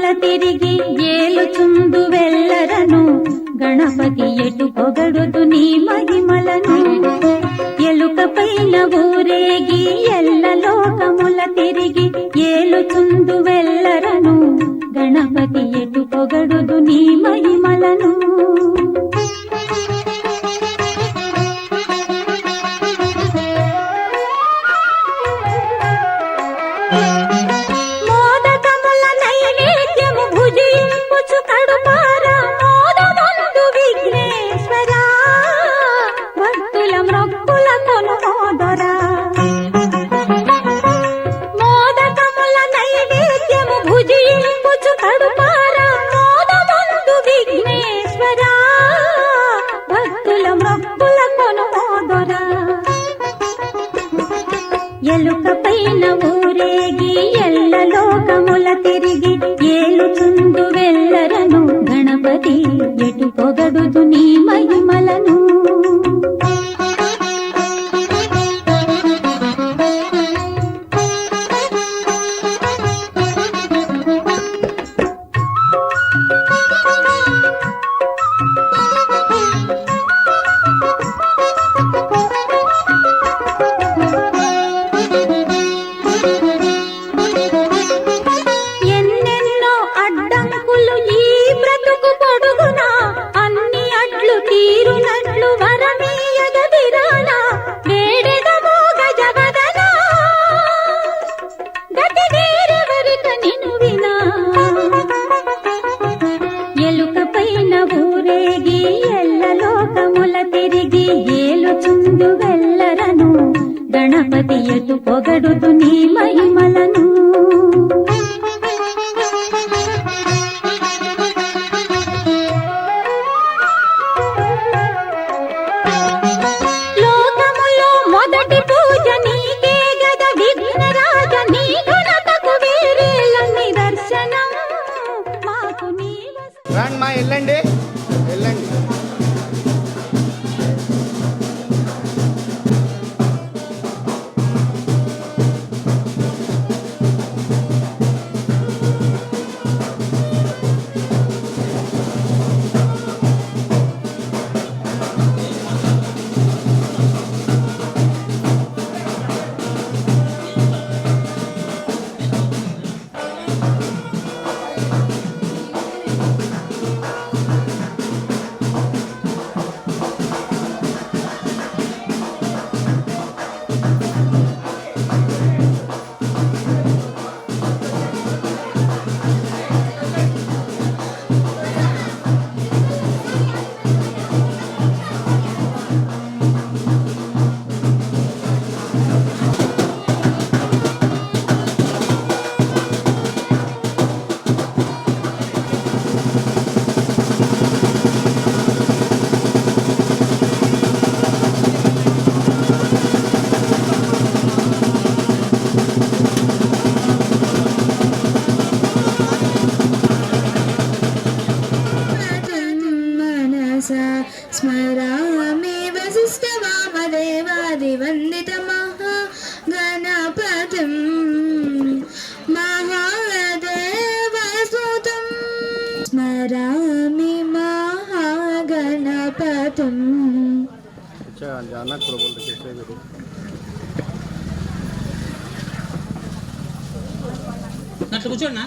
లోకముల తిరిగి ఏలుచుందు వెళ్ళరను గణపతి ఎటు పొగడుతు నీ మహిమలను. ఎలుక పైన ఊరేగి ఎల్ల లోకముల తిరిగి ఏలుచుందు వెళ్ళరను గణపతి ఎటు పొగడుదు నీ మహిమలను. ఎలుక పైన ఊరేగి ఎల్ల లోకముల తిరిగి ఏలుచుందు వెళ్ళరను గణపతి ఎటు పొగడుదు నీ మహిమలను. గణపతి ఎటు పొగడుతు నీ మహిమలను. లోకములో మొదటి పూజ నీకే గద విఘ్నరాజ, నీ ఘనతకు వేరేల నిదర్శనం మాకు నీ. వెళ్ళండి వెళ్ళండి. స్మరామి వశిష్ఠ వామదేవాదివందిత మహాగణపతిం మహాదేవసుతం. స్మరామి మహాగణపతిం. కూర్చోండి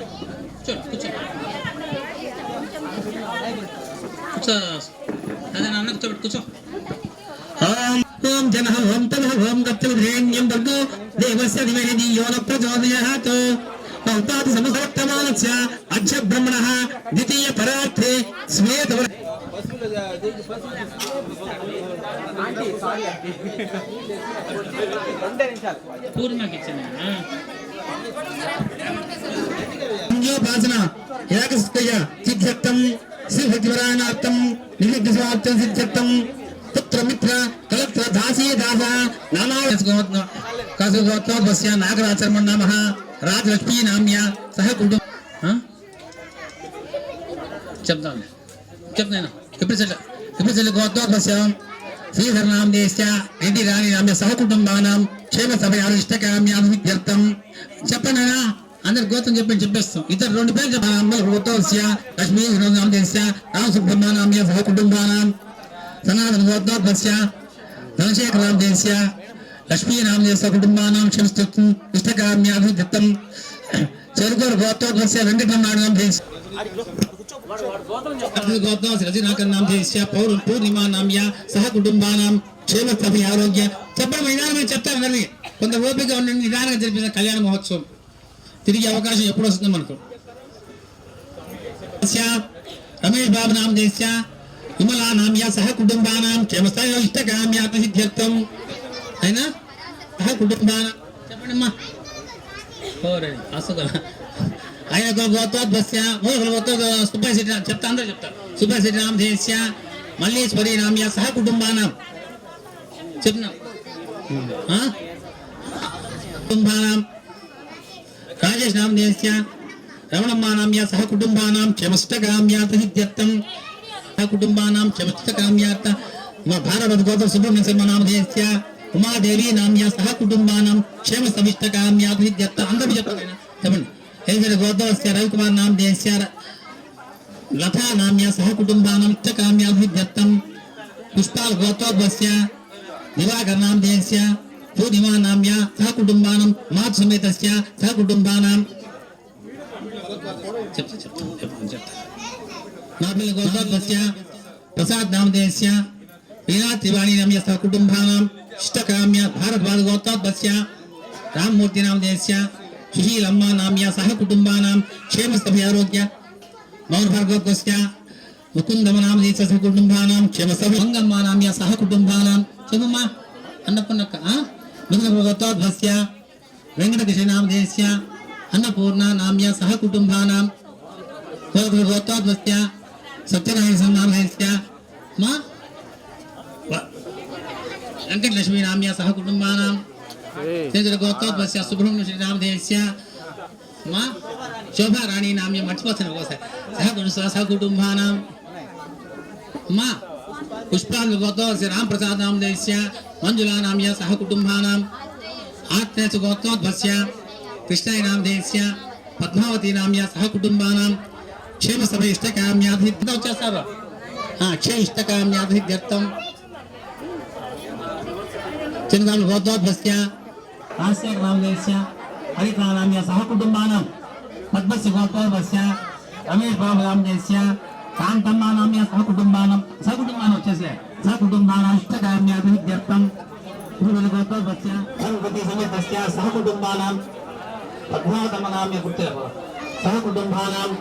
కూర్చో. అదే నాన్న కూర్చోబెట్టు, కూర్చో. ఓం జనః ఓం తనః ఓం గచ్చలధేన్యం భర్గో దేవస్య ధిమహి ధియో న ప్రచోదయాత్. భక్తాది సమసప్తమానస్య అక్ష బ్రహ్మణః ద్వితీయ పరార్థే శ్వేత పూర్ణకి ఇచ్చాను. సంయోపాసన ఏకస్థయ సిద్ధ్యర్థం శ్రీభక్తివరాయణార్థం నిమిగ్రస్వార్థం సిద్ధ్యర్థం పుత్రమిత్ర కలత్ర దాసీ దాస నానాగోత్రోద్భస్య నాగరాచర్మణ్ నామ రాజలక్ష్మీ నామ్య సహ కుటుంబం. చెప్తాను చెప్తాను ఇప్పుడు చెల్లి గోత్రోద్భస్య శ్రీధరనామదేశ్య ఇంటి రాణి నామ్య సహ కుటుంబానాం క్షేమ సభయాలిష్టకామ్యాభివృద్ధ్యర్థం. చెప్పండి అందరు గోత్రం చెప్పేస్తాం. ఇతర 2 పేర్లు చెప్పాలి. గోత్రస్య లక్ష్మీ నామదేస్య రామ సుబ్రహ్మణ్య సహ కుటుంబానాం సనాతన గోత్రోద్భవస్య ధనశేఖర నామదేస్య లక్ష్మీ నామదేస్య కుటుంబానాం క్షమస్తు ఇష్టకామ్యాభిదత్తం చెరుకూరు గోత్రోద్భవస్య వెంకటరమణ నామదేస్య గోత్రం రజనాకర్ నామదేస్య పూర్ణిమా నామ్య సహ కుటుంబానాం క్షేమస్థి ఆరోగ్య. చెప్పడం నిదానమే చెప్తారు. అందరినీ కొంత ఓపిక ఉండండి. నిదానంగా జరిపిన కళ్యాణ మహోత్సవం తిరిగి అవకాశం ఎప్పుడు వస్తుంది మనకు. రమేష్ బాబు నామదేస్య విమలా నామ్య సహ కుటుంబానాం క్షేమస్థాయి ఇష్టకామ్యార్థం అయినా సహ కుటుంబానాం చెప్పండి అమ్మా. ఆయన గోత్రోద్భవస్య సుబ్బాయి శెట్టి చెప్తా. అందరూ చెప్తారు. సుబ్బాయి శెట్టి నామదేస్య మల్లేశ్వరి నామ్య సహ కుటుంబానాం చెప్పిన కుటుంబానాం రాజేష్ నామదేస్య రమణమ్మ నామ్య సహ కుటుంబానాం క్షమష్టకామ్యార్థం సహ కుటుంబానాం క్షమష్టకామ్యార్థ భారత గోత్ర సుబ్రహ్మణ్య శర్మ నామదేస్య ఉమాదేవి నామ్య సహ కుటుంబానాం క్షేమ సమిష్టకామ్యార్థ. అందరూ చెప్పండి. చెప్పండి. గోత్రస్య రవికుమార్ నామదేస్య లతా నామ్య సహ కుటుంబానాం ఇష్టకామ్యార్థం. పుష్పాల్ గోత్రోద్భవస్య దివాకర్ నామదేస్య పూర్ణిమా నామ్య సహ కుటుంబానాం మాతృ సమేతస్య సహ కుటుంబానాం గోత్రోద్భవస్య ప్రసాద్ నామదేస్య వీణా త్రివాణి నామ్య సహ కుటుంబానాం ఇష్టకామ్య భారద్వాజ గోత్రోద్భవస్య రామ్మూర్తి నామదేస్య సుశీలమ్మ నామ్య సహ కుటుంబానాం క్షేమస్థి ఆరోగ్య. మౌన భార్గవస్య ముకుందమ నామదేస్య సహ కుటుంబానాం క్షేమస్థి. మంగమ్మ నామ్య సహ కుటుంబానాం చెప్పమ్మ అన్నపూర్ణక్క గోత్రోద్భవస్య వెంకటకృష్ణ నామదేస్య అన్నపూర్ణ నామ్య సహ కుటుంబానాం గోత్రోద్భవస్య సత్యనారాయణ నామదేస్య మా వెంకటలక్ష్మి నామ్య సహ కుటుంబానాం గోత్రోద్భవస్య సుబ్రహ్మణ్య నామదేస్య మా శోభారాణి నామ్య మర్చిపోతాను ఒకసారి సహ కుటుంబానాం మా పుష్పాంగ గోత్రోద్భవస్య రామప్రసాద్ నామదేస్య మంజులా నామ్య సహ కుటుంబానాం ఆత్రేయ గోత్రోద్భవస్య కృష్ణాయ నామదేస్య పద్మావతి నామ్య సహ కుటుంబానాం క్షేమ సభ ఇష్టకామ్యాభివృద్ధి. వచ్చేస్తారు. క్షేమ ఇష్టకామ్యాభివృద్ధ్యర్థం చంద్రామ గోత్రోద్భవస్య రాజశేఖర నామదేస్య హరితా నామ్య సహ కుటుంబానాం పద్మస్య గోత్రోద్భవస్య రమేష్ బాబు నామదేస్య కాంతమ్మ నామ్య సహ కుటుంబానాం వచ్చేసి సహ కుటుంబానాం ఇష్టకామ్యాభివృద్ధ్యర్థం గోత్రోద్భవస్య గణపతి సమేతస్య సహ కుటుంబానాం పద్మావతమ్మ నామ్య సహ కుటుంబానాం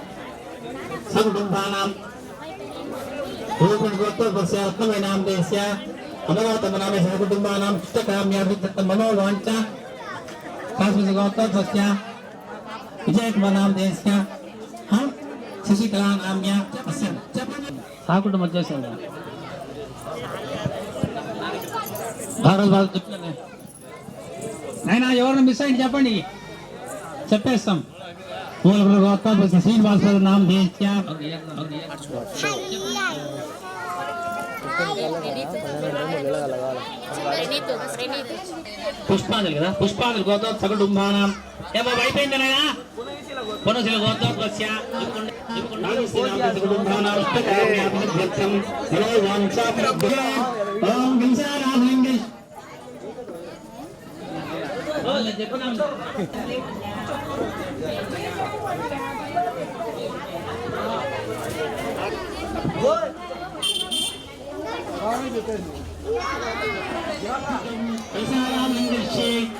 గోత్రోద్భవస్య రత్నమయ నామదేస్య అమరావతమ్మ నామ్య సహ కుటుంబానాం ఇష్టకామ్యాభివృద్ధ్యర్థం మనోవాంఛ గోత్రోద్భవస్య విజయకుమార్ నామదేస్య శశికళా నామ్య సహ కుటుంబం వచ్చేసింది. భారద్వాజ చెప్తాను. అయినా ఎవరిని మిస్ అయింది చెప్పండి, చెప్పేస్తాం. గోత్రోద్భవస్య శ్రీనివాస నామదేస్య పుష్పాంజలి కదా పుష్పాంజలి గోత్రోద్భవ సహ కుటుంబానాం. ఏమో అయిపోయిందనైనా పునశీల గోత్రోద్భవస్య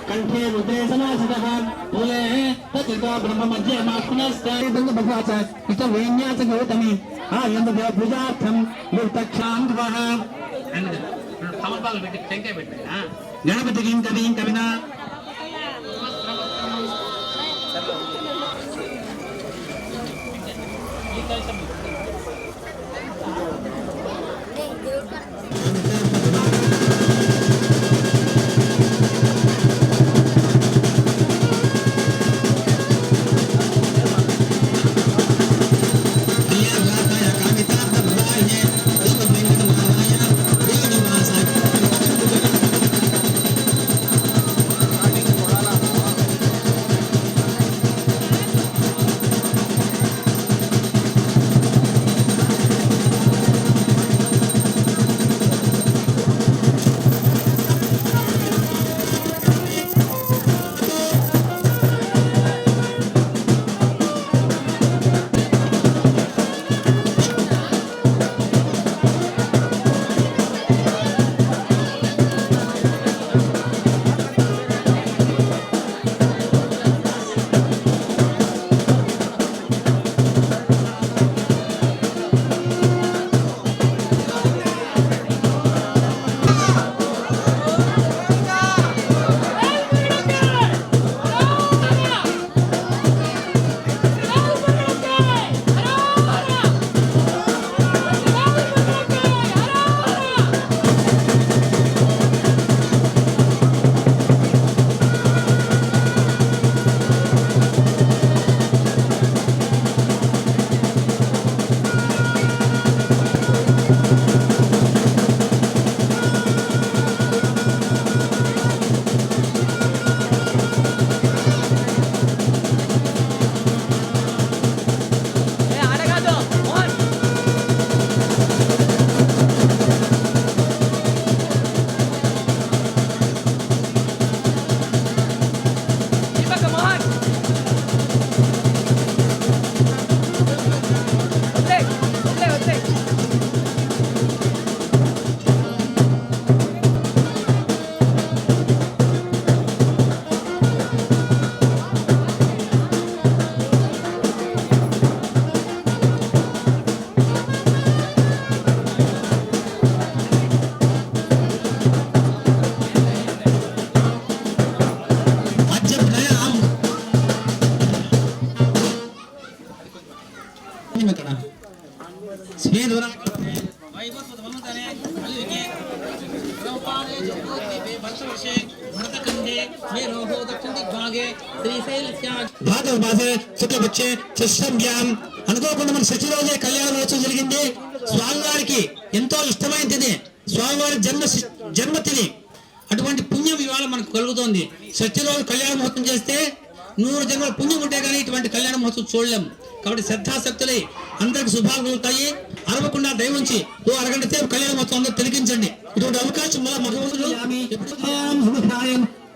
కంఠే ముద్రే సమాసితః మూలే తత్తో బ్రహ్మ మధ్య మాస్కునస్తే బంధుభవాచ ఇష్టవేన్యాచ గౌతమి ఆయందుగా పూజార్థం మూర్తక్షాంతవః తమలపాలు పెట్టి టెంకాయ పెట్టి గణపతికి కవిం కవినా భాగవ మాసే శుక్లపక్షే షష్ఠమ్యాం అనుకోకుండా మన షష్ఠి రోజే కళ్యాణ మహోత్సవం జరిగింది. స్వామివారికి ఎంతో ఇష్టమైన తిథి, స్వామివారి జన్మతిథి. అటువంటి పుణ్యం ఇవాళ మనకు కలుగుతోంది. షష్ఠి రోజు కళ్యాణ మహోత్సవం చేస్తే 100 జన్మల పుణ్యం ఉంటే కానీ ఇటువంటి కళ్యాణ మహోత్సవం చూడలేం. కాబట్టి శ్రద్ధాశక్తులై అందరికి శుభాలు కలుగుతాయి. అరవకుండా దయవుంచి అరగంట సేపు కళ్యాణ మహోత్సవం అందరూ తిరిగించండి. ఇటువంటి అవకాశం మళ్ళీ మగవంతులు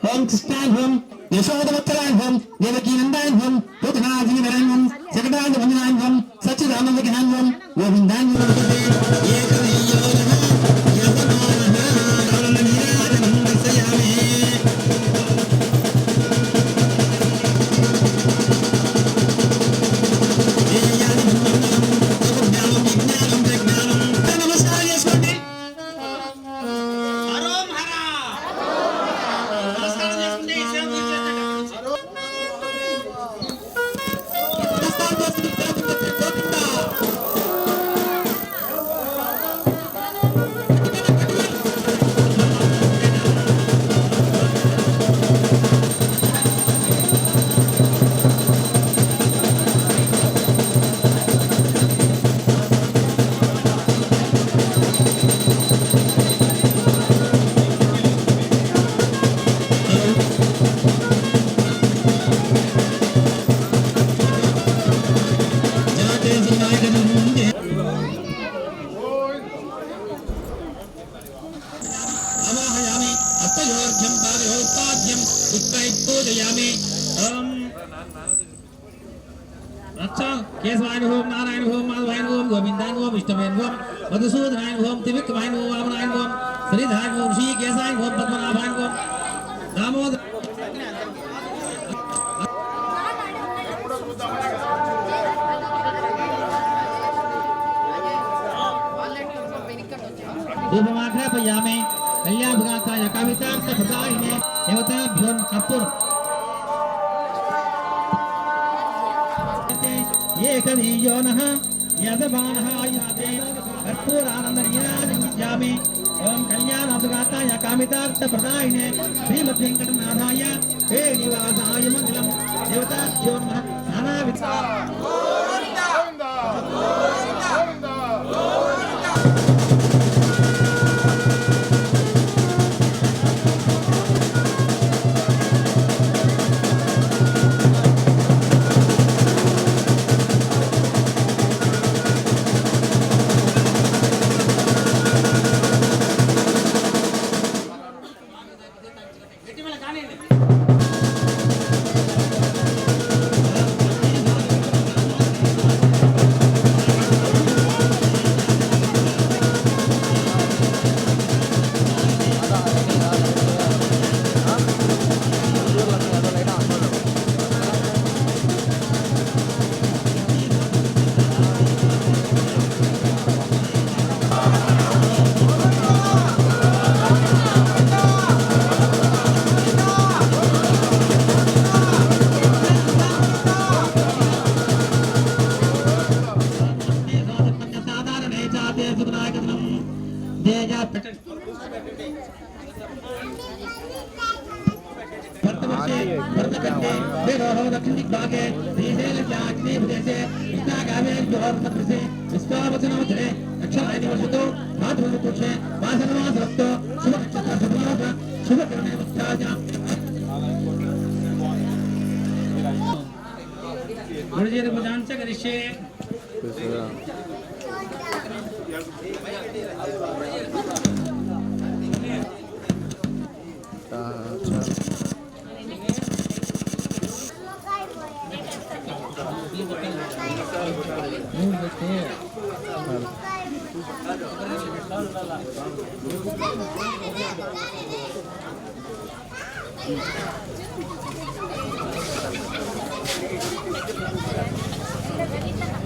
ఓం కృష్ణాయ ఓం యశోదవత్తరాయ ఓం దేవకీ నందాయ ఓం పూతనాజీవరాయ ఓం జగదాయ వందనాయ ఓం సచ్చిదానందకిహాయ ఓం గోవిందాయ केशवाय ओम नारायण ओम माधवाय ओम गोविंदाय ओम विष्णुवे ओम मधुसूदनाय ओम त्रिविक्रमाय ओम वामनाय ओम श्रीधराय ओम ऋषिकेशाय ओम पद्मनाभाय ओम दामोदर धूपमाघ्रापयामि कल्याणभुगाताय कामितार्थप्रदायिने देवताभ्यो कर्पूर एकवीयो नः यजमानः आयुधे कर्पूरानन्दनीराजयामि ओम कल्याणाभुगाताय कामितार्थप्रदायिने श्रीमद्वेङ्कटनाथाय श्रीनिवासाय मङ्गलम् देवताभ्यो नमः नानाविध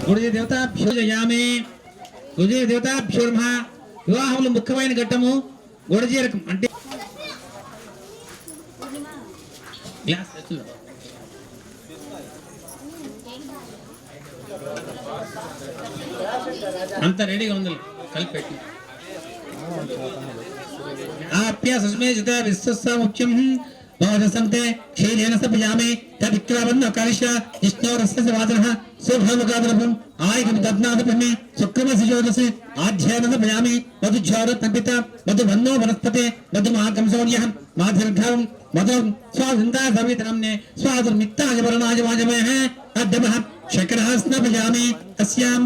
గురుజీ దేవతాభ్యో జయామి. గురుజీ దేవతాభ్యో నమః. వివాహంలో ముఖ్యమైన ఘట్టము గురుజీ రకం అంటే గ్లాస్ తెచ్చులో. అంత రెడీగా ఉంది కలిపి పెట్టి ఆప్య సుస్మేజిత విశ్వస్స ముఖ్యం సంతే క్షీరేణ సపయామి తవిక్రవన్న కరిష్య విష్ణోరస్య వాచనః శుభముఖాదరపం ఆయకం దద్నాదపమి శుక్రమసిజోదసి ఆధ్యాన సపయామి మధుజ్వార తపిత మధువన్నో వనస్పతే మధుమాకం సౌర్యః మాధిర్ఘం మధు స్వాదిందా సవితరమ్నే స్వాదుర్మిత్తాయ వరణాయ వాజమేః అద్యమః శకరః స్నపయామి తస్యాం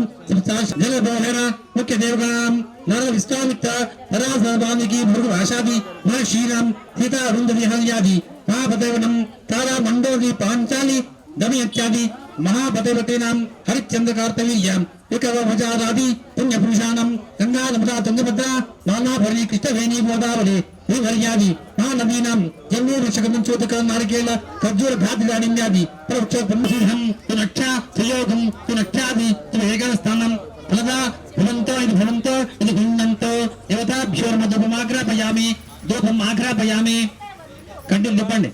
జలబోహర ముఖ్య దేవగాం నర విశ్వామిత్ర పరాసవామికి భృగువాశాది మహర్షీరాం సీతా వృంద విహర్యాది మహాపదేవనం తారా మండోది పాంచాలి దమయత్యాది మహాపదేవతేనాం హరిశ్చంద్ర కార్తవీర్యాం వికవభజారాది పుణ్యపురుషాణం గంగానమదా తుంగభద్ర నానాభరణి కృష్ణవేణి గోదావరి విహర్యాది మహానదీనాం జన్మూ వృషకం చోదక నారికేళ ఖర్జూర ఘాతిదానిమ్యాది ప్రవక్ష బ్రహ్మసింహం తునక్ష సుయోగం తునక్షాది తువేగన స్థానం ఫలదా భవంతో ఇది భిన్నంతో దేవతాభ్యోర్మధుపమాగ్రాపయామి ధూపం ఆగ్రాపయామి. కంటిని తిప్పండి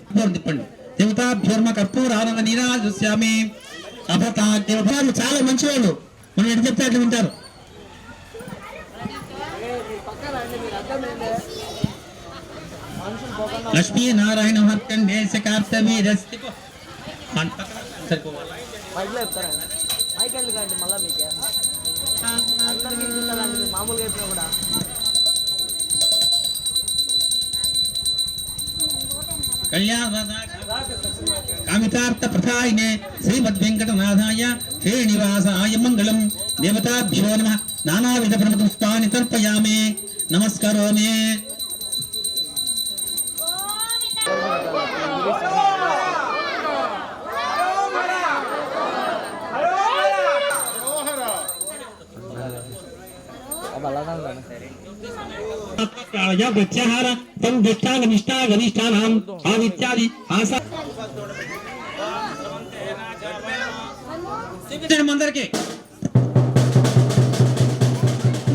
దేవతాభ్యోర్మ కర్పూరానంద నీరాజస్యామి. అభతా దేవతాలు చాలా మంచివాళ్ళు, మనం ఎటు చెప్తే అట్లా వింటారు. లక్ష్మీ నారాయణ హర్కండే కార్తవీరస్తి మామూలుగా చెప్పినా కూడా కామితార్థ ప్రథాయినే శ్రీమద్ వెంకటనాథాయ శ్రీనివాసాయ మంగళం. దేవతాభ్యో నమః. నానావిధ పుష్పాన్ని తర్పయామి. నమస్కరోమి. ప్రత్యాహార సంధిష్టాగనిష్టాగనిష్టానాం ఆదిత్యాది ఆసా అందరికి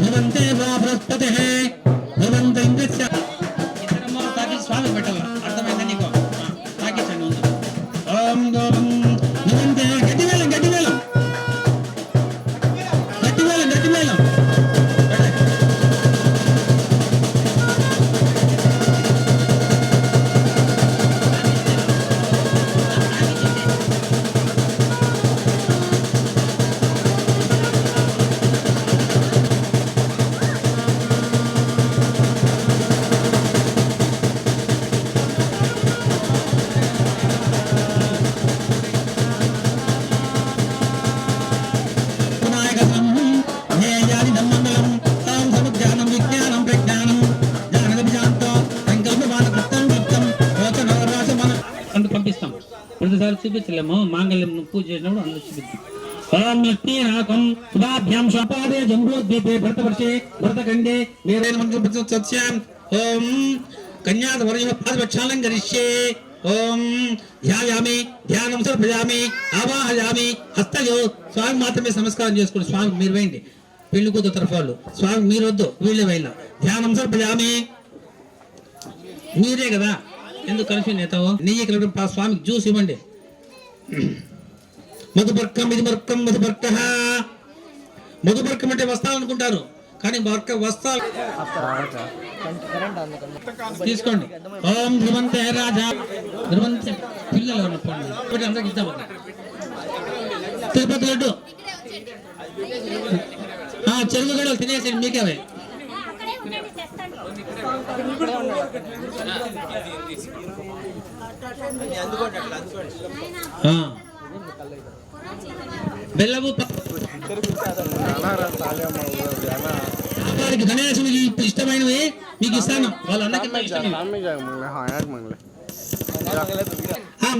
భవంతే వా బృహస్పతిః భవంత ఇంద్రస్య ఇతరమో తాకి స్వామి పెట్టాలి. అర్థమైందా నీకు? తాకించండి. ఓం గోం భవంతే గట్టివేలం పంపిస్తాం. ప్రతిసారి చూపించలేము. మాంగళ్యం పూజ చేసినప్పుడు అందరూ చూపిస్తాం. శుభాభ్యాం స్వపాదే జంబోద్వీపే భరతవర్షే భరతఖండే వీరేణ సత్యాం. ఓం కన్యాద వర్య పాదవక్షాలం గరిష్యే. ఓం ధ్యాయామి ధ్యానం సమర్పయామి ఆవాహయామి హస్తయో. స్వామి మాత్రమే నమస్కారం చేసుకోండి. స్వామి మీరు వేయండి. పెళ్లి కూతురు తరఫు వాళ్ళు స్వామి మీరు వద్దు, వీళ్ళే వేయాల. ధ్యానం సమర్పయామి. మీరే కదా ఎందుకు కన్ఫ్యూజ్ అవుతావు? నెయ్యి కలపడం స్వామికి జ్యూస్ ఇవ్వండి. మధుపర్కం ఇది మర్కం మధుపర్క. మధుపర్కం అంటే వస్త్రాలు అనుకుంటారు, కానీ వస్త్రాలు తీసుకోండి. ఓం ధ్రువంతే రాజా ధ్రువంతే పిల్లలు అందరికి ఇద్దాం. తిరుపతి లడ్డు చెరుకు గడలు తినేసేయండి, మీకేవే. బెల్లము గణేశునికి ఇష్టమైనవి మీకు ఇస్తాను. వాళ్ళందరికీ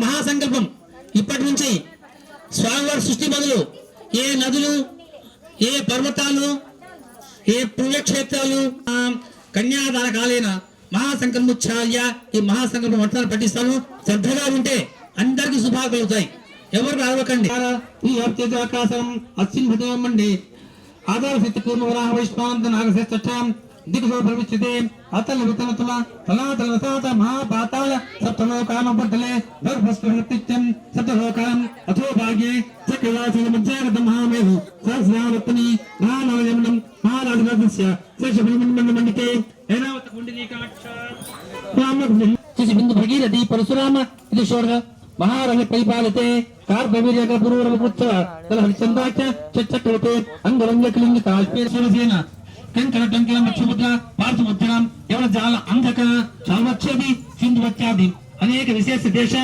మహాసంకల్పం ఇప్పటి నుంచి స్వామివారి సృష్టి మొదలు ఏ నదులు, ఏ పర్వతాలు, ఏ పుణ్యక్షేత్రాలు కన్యాదాన కాలేన మహాసంకల్పముచ్చార్య ఈ మహాసంకల్పం మొత్తాన్ని పఠిస్తాను. శ్రద్ధగా ఉంటే అందరికి శుభాలు కలుగుతాయి. ఎవరు అరవకండి. ఈ ఆకాశం అస్సిన్భమండి ఆధార శక్తి కూర్మవరాహ వైష్ణాంత నాగశ్రేష్ఠం దిగ్జో భవిష్యతే అతల వితనతుల తలాతల వసాత మహాపాతాళ సప్తలోకామపట్టలే గర్భస్వహృత్యం సప్తలోకాం అథో భాగ్యే చక్రరాశి మధ్యాగత మహామేహు సహస్రావత్తని మహానవయమనం మహారాజరాజస్య శేషభిమండమండితే ఏనావత పుండరీకాక్ష బిందు భగీరథి పరశురామ ఇది షోడగ మహారంగ పరిపాలితే కార్పవీర్యక పురూరవపుత్ర తల హరిచంద్రాచ చచ్చక్రతే అంగరంగ కలింగ కాశ్మీర శివసేన కంకణ టంకణ మక్షముద్ర పార్థముద్రం ఎవర జాల అంధక చావచ్ఛది సింధువచ్చాది అనేక విశేష దేశ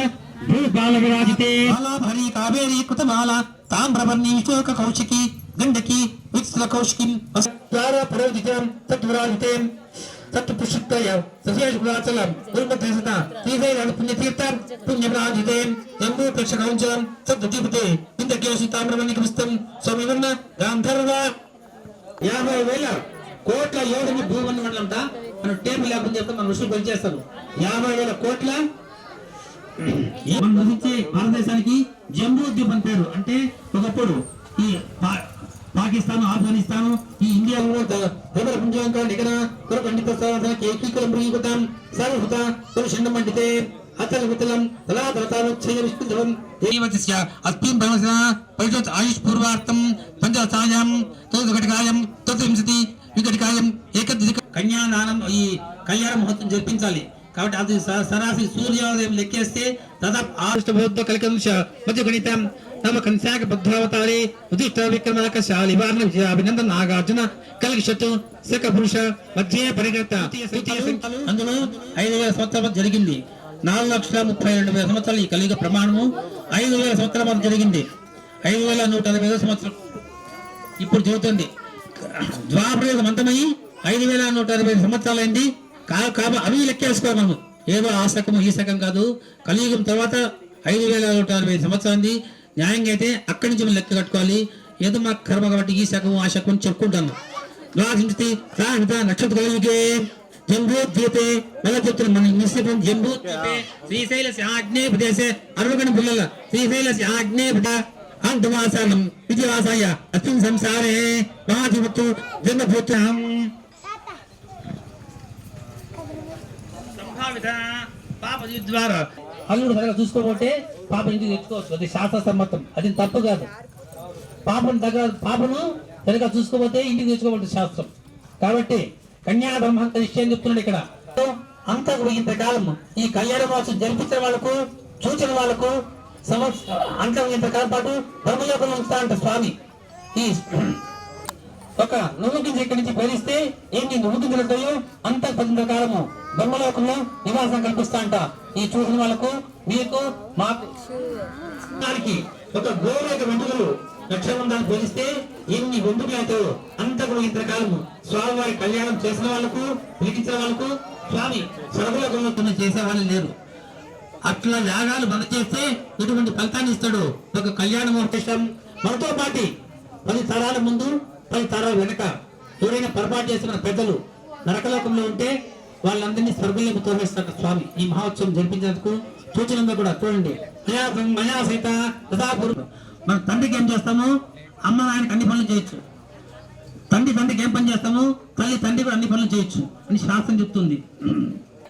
భూపాల విరాజితే బాలాభరి కావేరి కృతమాల తామ్రవర్ణి విశోక కౌశికి గండకి విత్స్ల కౌశికి ద్వార పరోజితం తత్వరాజితే సత్పుష్కయ సశేషులాచలం గురుమతేసత శ్రీశైల పుణ్యతీర్థం పుణ్యప్రాజితే జంబూ ప్రేక్షకాంచలం సద్దీపతే ఇంద్రకేశి తామ్రవర్ణి కృస్తం స్వామివర్ణ గాంధర్వ 50,000 కోట్ల యోగిని భూమని మండలంట మనం టేబుల్ లేకుండా చెప్తే మన ఋషులు పనిచేస్తారు. 50,000 కోట్ల మనం వసించే భారతదేశానికి జంబూ ద్వీపం పేరు. అంటే ఒకప్పుడు ఈ పాకిస్తాన్, ఆఫ్ఘనిస్తాన్, ఈ ఇండియాలో దగ్గర పుంజాంకాన్ని ఇక్కడ పండిత ఏకీకరణ మృగీకృతం సర్వృత పురుషండం పండితే అతల వితలం తలాతలతానుచ్చయ విష్ణుధవం దేవతస్య అస్మిన్ భవసన పరిజోత్ ఆయుష్ పూర్వార్థం పంచసాయం తోదఘటకాయం తత్వింశతి విఘటకాయం ఏకదిక కన్యాదానం ఈ కళ్యాణ మహోత్సవం జరిపించాలి. కాబట్టి అది సరాసరి సూర్యోదయం లెక్కేస్తే దాదాపు 6 బౌద్ధ కలికంశ మధ్య గణితం నవ కంశాక బుద్ధావతారి ఉదిష్ట విక్రమాక శాలివార్ణ విజయ అభినందన నాగార్జున కలిగిషత్తు శక పురుష మధ్య పరిగత అందులో 5,000 సంవత్సరాల జరిగింది. 4,32,000 సంవత్సరాలు ఈ కలియుగ ప్రమాణము. 5,000 సంవత్సరాల మధ్య జరిగింది. 5,145 సంవత్సరం ఇప్పుడు జరుగుతుంది. ద్వాపరయుగం అంతమై 5,145 సంవత్సరాలైంది. అవి లెక్కేసుకోవాలి మనం. ఏదో ఆ శకము ఈ శకం కాదు. కలియుగం తర్వాత 5,145 సంవత్సరాలు న్యాయంగా అయితే అక్కడి నుంచి మనం లెక్క కట్టుకోవాలి. ఏదో మా కర్మ కాబట్టి ఈ శకము ఆ శకం చెప్పుకుంటాను. నక్షత్ర కలిగే జంబూద్వీపే మళ్ళీ చెప్తున్నాను మన నిశ్చితం జంబూద్వీపే శ్రీశైల ఆగ్నేయ ప్రదేశే అరవగణ పుల్లల శ్రీశైల ఆగ్నేయ అంతవాసానం విజయవాసాయ అస్మిన్ సంసారే మహాధిపత్తు జన్మభూతం సంభావిత పాప ద్వారా అల్లుడు కనుక చూసుకోబోతే పాప ఇంటికి తెచ్చుకోవచ్చు. అది శాస్త్ర సమ్మతం, అది తప్పు కాదు. పాపను కనుక చూసుకోబోతే ఇంటికి తెచ్చుకోబోతుంది శాస్త్రం. కాబట్టి కన్యా బ్రహ్మంత నిశ్చయం చెప్తున్నాడు ఇక్కడ. అంతకు ఇంతకాలం ఈ కళ్యాణ మహోత్సవం జరిపించిన వాళ్ళకు, చూచిన వాళ్ళకు అంతకు ఇంతకాలం పాటు బ్రహ్మలోకంలో ఉంచుతా అంట స్వామి. ఈ ఒక నువ్వు గింజ ఇక్కడి నుంచి భరిస్తే ఏంటి నువ్వు గింజలుంటాయో అంత 10 కాలము బ్రహ్మలోకంలో నివాసం కల్పిస్తా అంట. ఈ చూసిన వాళ్ళకు, మీకు, మాకు ఒక గోరేక వెంట్రుకలు లక్షమందాన్ని పోలిస్తే ఎన్ని వెంట్రుకలు అవుతాయో అంతకు ఇంతకాలము స్వామివారి కళ్యాణం చేసిన వాళ్ళకు, పిలిపించిన వాళ్ళకు స్వామి సర్వలోకంలో చేసే వాళ్ళు లేరు. అట్లా యాగాలు మన చేస్తే ఇటువంటి ఫలితాన్ని ఇస్తాడు. ఒక కళ్యాణ మహోత్సవం మనతో పాటి 10 తరాల ముందు 10 తరాల వెనక ఎవరైనా పొరపాటు చేసిన పెద్దలు నరకలోకంలో ఉంటే వాళ్ళందరినీ స్వర్గంలోకి తోలేస్తాడు స్వామి. ఈ మహోత్సవం జరిపించేందుకు సూచనంగా కూడా చూడండి. మయా సైత మన తండ్రికి ఏం చేస్తాము, అమ్మ ఆయనకి అన్ని పనులు చేయొచ్చు. తండ్రికి ఏం పని చేస్తాము, తండ్రికి అన్ని పనులు చేయొచ్చు అని శాస్త్రం చెప్తుంది.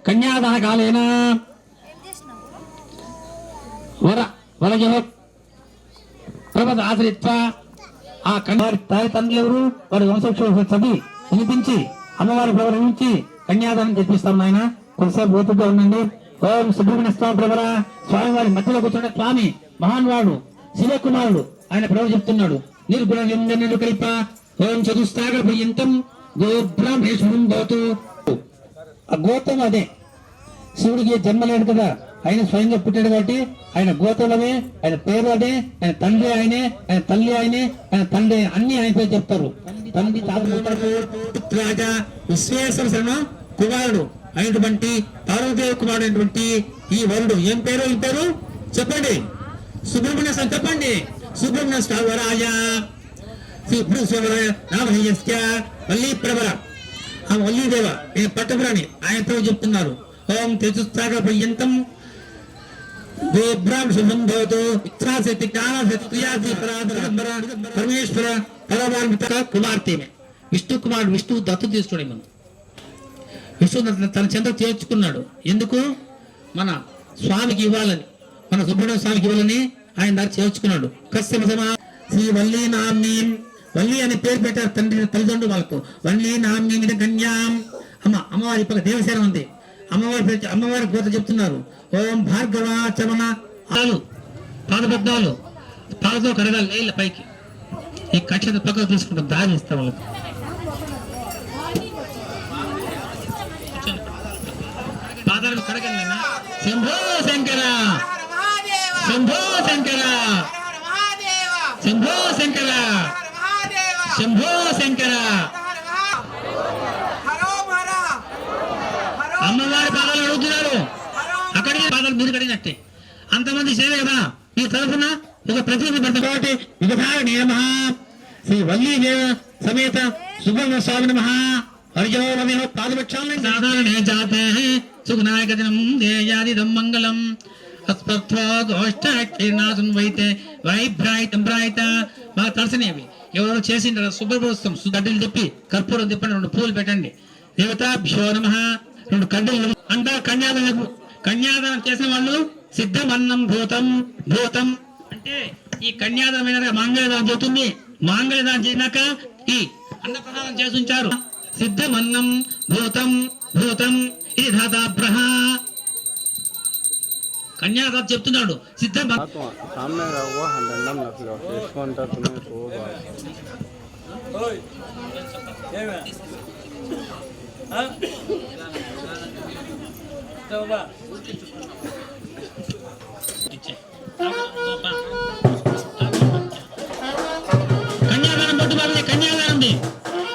కన్యాదాన కాలేనా వరజో ప్రభద ఆశ్రిత్వ ఆ కన్యారి తండ్రి ఎవరు వారి వంశోక్ష చదివి వినిపించి అమ్మవారి ప్రవరించి కన్యాదానం జరిపిస్తాం. నాయన కొద్దిసేపు ఓపికగా ఉండండి. ఓం సుబ్రహ్మణ్య స్వామి ప్రభర స్వామివారి మధ్యలో కూర్చున్న స్వామి మహాన్వాడు శివకుమారుడు. ఆయన ప్రభు చెప్తున్నాడు నిర్గుణ కలిప ఓం చతుస్తాగ పర్యంతం గోబ్రాహ్మేశ్వరం గోతు. ఆ గోతం అదే శివుడికి జన్మ లేదు కదా, ఆయన స్వయంగా పుట్టాడు కాబట్టి ఆయన గోత్రమే, ఆయన పేరు అదే, ఆయన తండ్రి ఆయనే, ఆయన తల్లి ఆయనే, ఆయన తండ్రి అన్ని ఆయన పేరు చెప్తారు. తండ్రి తాత విశ్వేశ్వర శర్మ కుమారుడు అయినటువంటి పార్వదేవ కుమారుడు అయినటువంటి ఈ వరుడు ఏం పేరు చెప్పండి. సుబ్రహ్మణ్య చెప్పండి. సుబ్రహ్మణ్య స్థావరాయ శ్రీ భూస్వరాయ నామధేయస్య వల్లీ ప్రవర ఆ వల్లీదేవ నేను పట్టపురాణి ఆయన ప్రభు చెప్తున్నారు. ఓం తెజుస్తాగ పర్యంతం ఇచ్ఛాశక్తి జ్ఞానశక్తి క్రియాశక్తి పరమేశ్వర పరమాత్మ కుమార్తె విష్ణు కుమారుడు విష్ణువు దత్తు తీసుకోండి. మనం విష్ణు తన చెంత చేర్చుకున్నాడు. ఎందుకు? మన స్వామికి ఇవ్వాలని, మన సుబ్రహ్మణ్య స్వామికి ఇవ్వాలని ఆయన దాన్ని చేర్చుకున్నాడు. కశ్యమ శ్రీ వల్లీ నామ్ని, వల్లి అని పేరు పెట్టారు తండ్రి తల్లిదండ్రులు వాళ్ళకు. వల్లీ నామ్ని కన్యాం అమ్మవారి పక్క దేవసేన ఉంది. అమ్మవారి గోత చెప్తున్నారు. ఓం భార్గవ చమన పాదబద్ధాలు పాదతో కడగాలి నీళ్ళ పైకి. ఈ కక్ష పక్కకు తీసుకుంటాం, దారి ఇస్తాం వాళ్ళకి. పాదాలను కడగండి. శంభో శంకర శంభో శంకర శంభో శంకర శంభో శంకర. అమ్మవారి పాదాలు అడుగుతున్నారు. అక్కడికి పాదాలు మీరు కడిగినట్టే. అంతమంది చేయలే కదా మీ తరఫున ఒక ప్రతినిధి పడతాం కాబట్టి శ్రీ వల్లీ సమేత సుబ్రహ్మణ్య స్వామి నమః. హరిజో నమః. పాదపక్షాలను సాధారణే జాతే సుగుణాయక దినం దేయాదిదం మంగళం అస్పత్వా గోష్ఠీర్ణాసున్ వైతే వైభ్రాయితం భ్రాయిత. బాగా తలసనేవి ఎవరో చేసిండ్రు శుభ్రపరుస్తాం. గడ్డలు తిప్పి కర్పూరం తిప్పండి, 2 పూలు పెట్టండి. దేవతాభ్యో నమః. 2 కడ్డలు అంతా కన్యాదానం చేసిన వాళ్ళు సిద్ధమన్నం భూతం. భూతం అంటే ఈ కన్యాదానం మాంగళ్యదానం చెబుతుంది. మాంగళ్యదానం చేసినాక ఈ అన్నప్రసాదం చేసి ఉంచారు. సిద్ధమన్నం భూతం భూతం ఇది ధాతాభ్రహ. కన్యాదానం చెప్తున్నాడు. సిద్ధం सामने हुआ डंडम रख लो इसको अंतर तुम्हें सो కన్యాదానం పట్టు బాబు, కన్యాదానం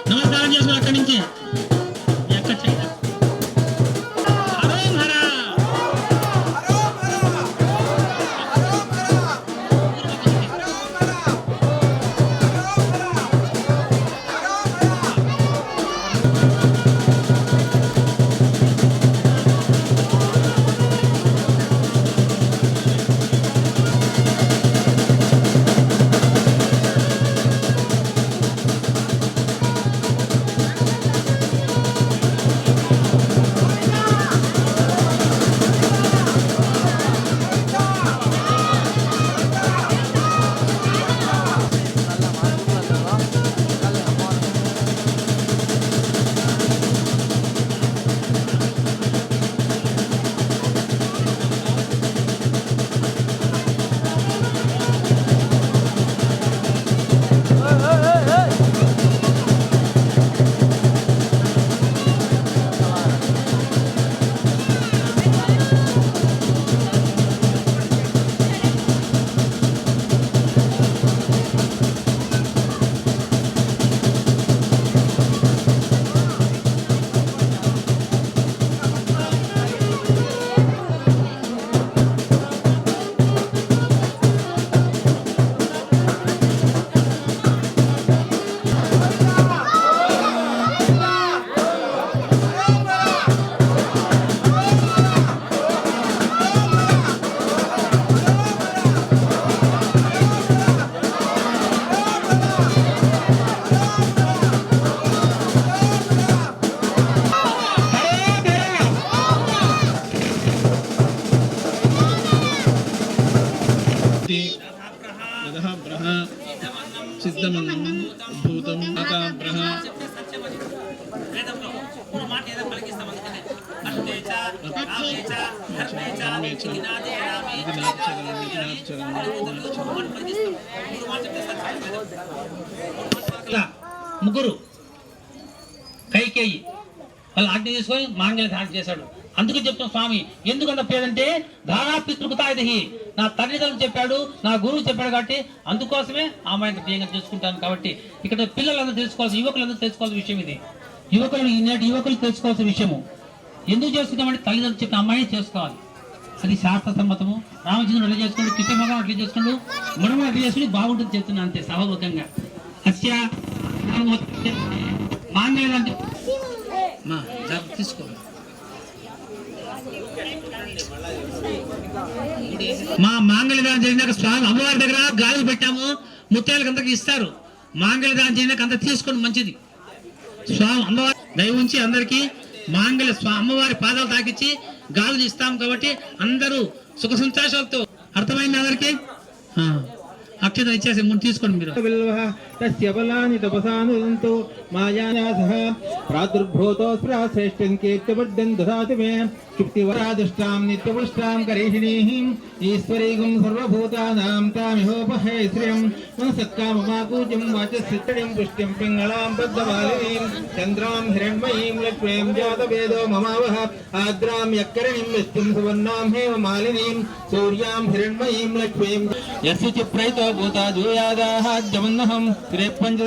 నమస్కారం చేసుకుని అక్కడి నుంచి సిద్ధమన్నం భూతం ధాతాభ్రహ. ముగ్గురు కైకేయి వాళ్ళ ఆజ్ఞ తీసుకొని మాంగళ్య ధారణ చేశాడు. అందుకు చెప్తాం స్వామి ఎందుకంత పేరంటే ధారాపితృకృతాయది. నా తల్లిదండ్రులు చెప్పాడు, నా గురువు చెప్పాడు కాబట్టి అందుకోసమే అమ్మాయిని ప్రియంగా చేసుకుంటాను. కాబట్టి ఇక్కడ పిల్లలందరూ తెలుసుకోవాల్సిన, యువకులందరూ తెలుసుకోవాల్సిన విషయం ఇది. ఈనాటి యువకులు తెలుసుకోవాల్సిన విషయము. ఎందుకు చేసుకుంటామంటే తల్లిదండ్రులు చెప్పిన అమ్మాయిని చేసుకోవాలి. అది శాస్త్ర సమ్మతము. రామచంద్రుడు అట్లా చేసుకోండి, కృష్ణమగా అట్లా చేసుకోండి, మనము అట్లా చేసుకుని బాగుంటుంది చెప్తున్నా అంతే సభాముఖంగా. అస్య మాంగళ్యం అంటే తీసుకో మా మాంగళ్యదానం చేసినాక స్వామి అమ్మవారి దగ్గర గాజులు పెట్టాము, ముత్యాలకు అందరికి ఇస్తారు. మాంగళ్యదానం చేసినాక అంత తీసుకోండి మంచిది. స్వామి అమ్మవారి దయ ఉంచి అందరికీ మాంగళ్య అమ్మవారి పాదాలు తాకిచ్చి గాజులు ఇస్తాం కాబట్టి అందరూ సుఖ సంతోషాలతో. అర్థమైంది అందరికి? అక్షత ఇచ్చేసి ముందు తీసుకోండి మీరు. తస్య బలాని తపసానుదంతో మాయానాసః ప్రాదుర్భూతో శ్రేష్టం కీర్తివర్ధన్ దదాతి మే క్షుప్తివరాదుష్టాం నిత్యపుష్టాం కరేషిణీః ఈశ్వరీగం సర్వభూతానాం తామిహోపహే శ్రియం మనసత్కామమాకూజం వాచస్సిద్ధం పుష్టిం పింగళాం పద్మమాలినీం చంద్రాం హిరణ్మయీం లక్ష్మీం జాతవేదో మమావహ ఆద్రాం యక్కరణీం విష్ణుం సువర్ణాం హేమమాలినీం సూర్యాం హిరణ్మయీం లక్ష్మీం యస్య చిప్రైతో భూతా జూయాదాః జమన్నహం శ్రీపంచ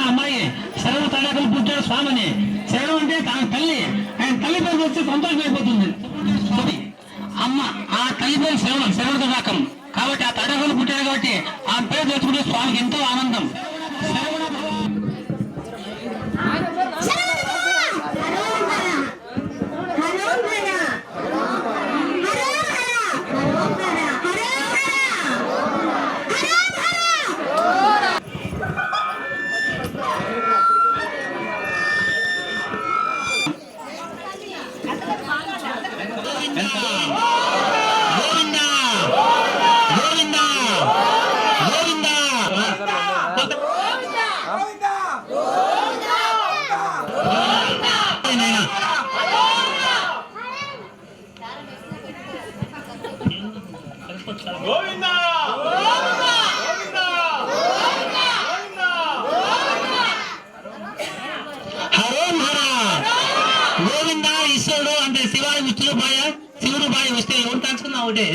అమ్మాయి శరవ తల్లి పుట్టాడు స్వామిని. శరవ అంటే తన తల్లి, ఆయన తల్లి పేరు వచ్చి సంతోషమైపోతుంది. అమ్మ ఆ తల్లి పేరు శరవ, శరవత రకం కాబట్టి ఆ తల్లి పుట్టాడు కాబట్టి ఆ పేరు తెచ్చుకుంటే స్వామికి ఎంతో ఆనందం. గోవింద ఈశ్వరుడు అంటే శివాయి విష్ణుడు బాయ, శివుడు బాయ వస్తే ఎవరు తలుచుకున్నా ఒకటే.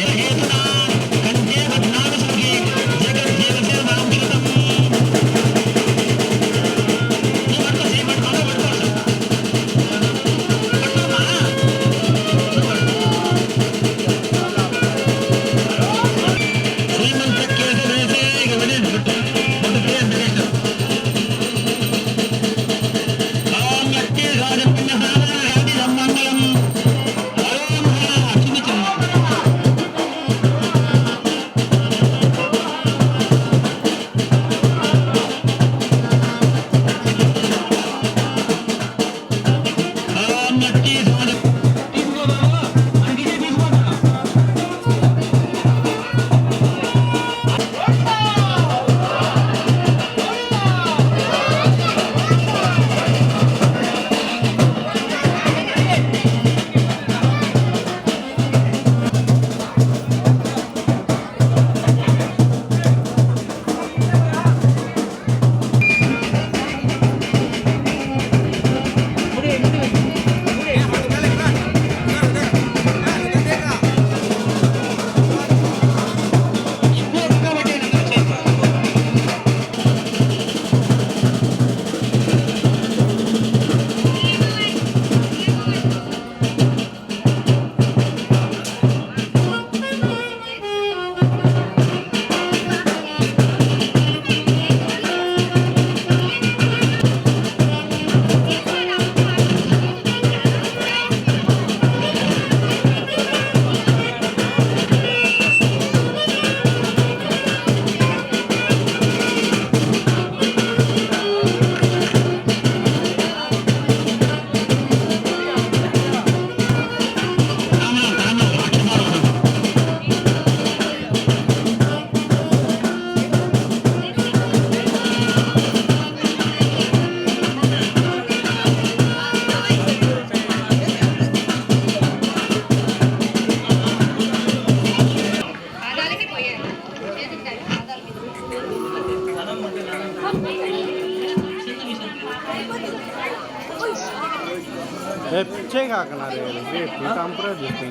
नहीं काकना रे पीतांबर दिखते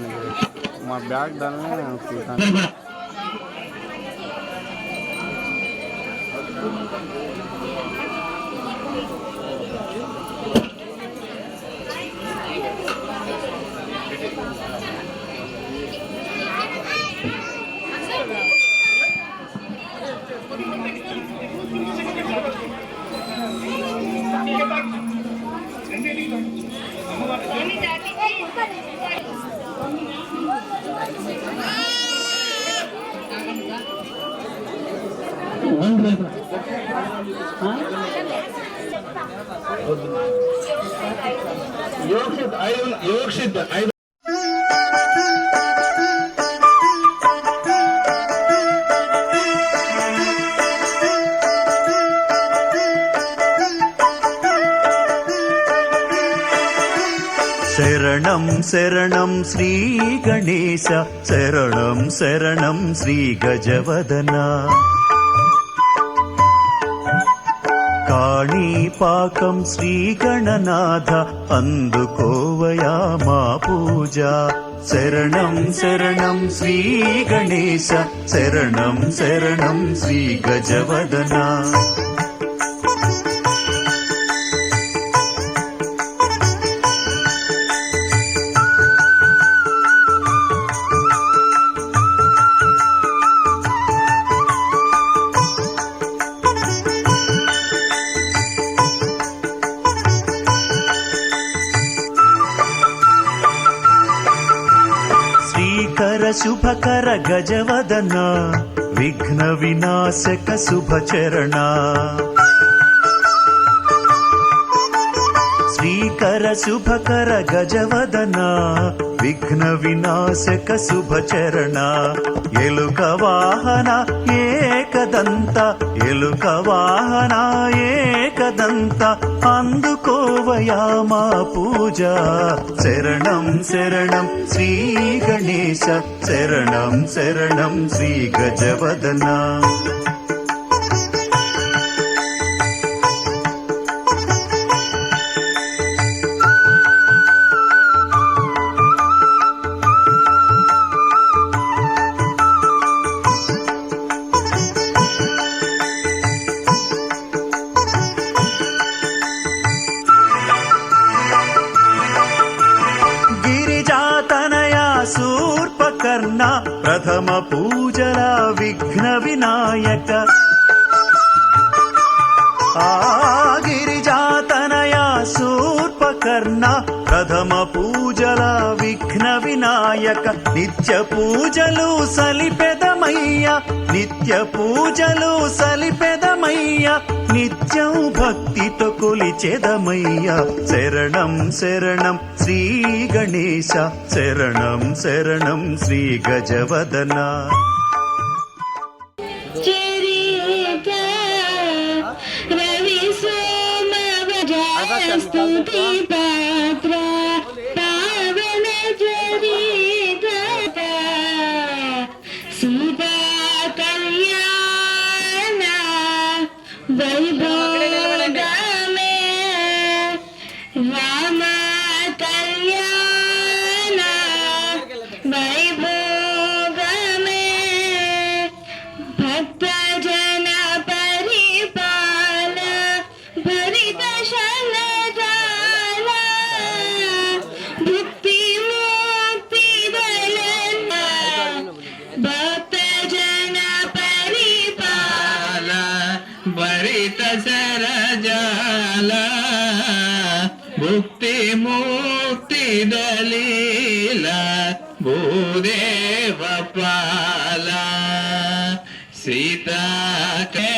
మా బ్యాగ్ దాన్ని శరణం శరణం శ్రీ గణేశ శరణం శరణం శ్రీ గజవదన కాణీపాకం శ్రీ గణనాథ అందుకోవయా మా పూజ శరణం శరణం శ్రీ గణేశ శరణం శరణం శ్రీ గజవదన శుభకర గజవదన విఘ్న వినాశక శుభచరణ శ్రీకర శుభకర గజవదన విఘ్న వినాశక శుభచరణ ఎలుక వాహన ఏకదంత ఎలుక వాహన ఏకదంత అందుకోవయా మా పూజ శరణం శరణం శ్రీ గణేశ శరణం శరణం శ్రీ గజవదన శూర్పకర్ణ ప్రథమ పూజల విఘ్న వినాయక గిరిజాతనయ శూర్పకర్ణ ప్రథమ పూజల విఘ్న వినాయక నిత్య పూజలు సలిపెదమయ్య నిత్య పూజలు సలిపెదమయ్య నిత్యం భక్తితో కొలిచెదమయ్య శరణం శరణం శ్రీ గణేశ శరణం శరణం శ్రీ గజవదన రవి సోమ స్తుతి పాత్ర పావన చరిత సీతా కళ్యాణ వైభోగమే రామ కళ్యాణ వైభోగమే భక్త జన పరిపాల భరిత శనజాల భక్తి ముక్తి దళన భక్త జన పరిపాల భరిత శరజాల భుక్తి ముక్తి దలీల భూదేవ పాల సీతాకే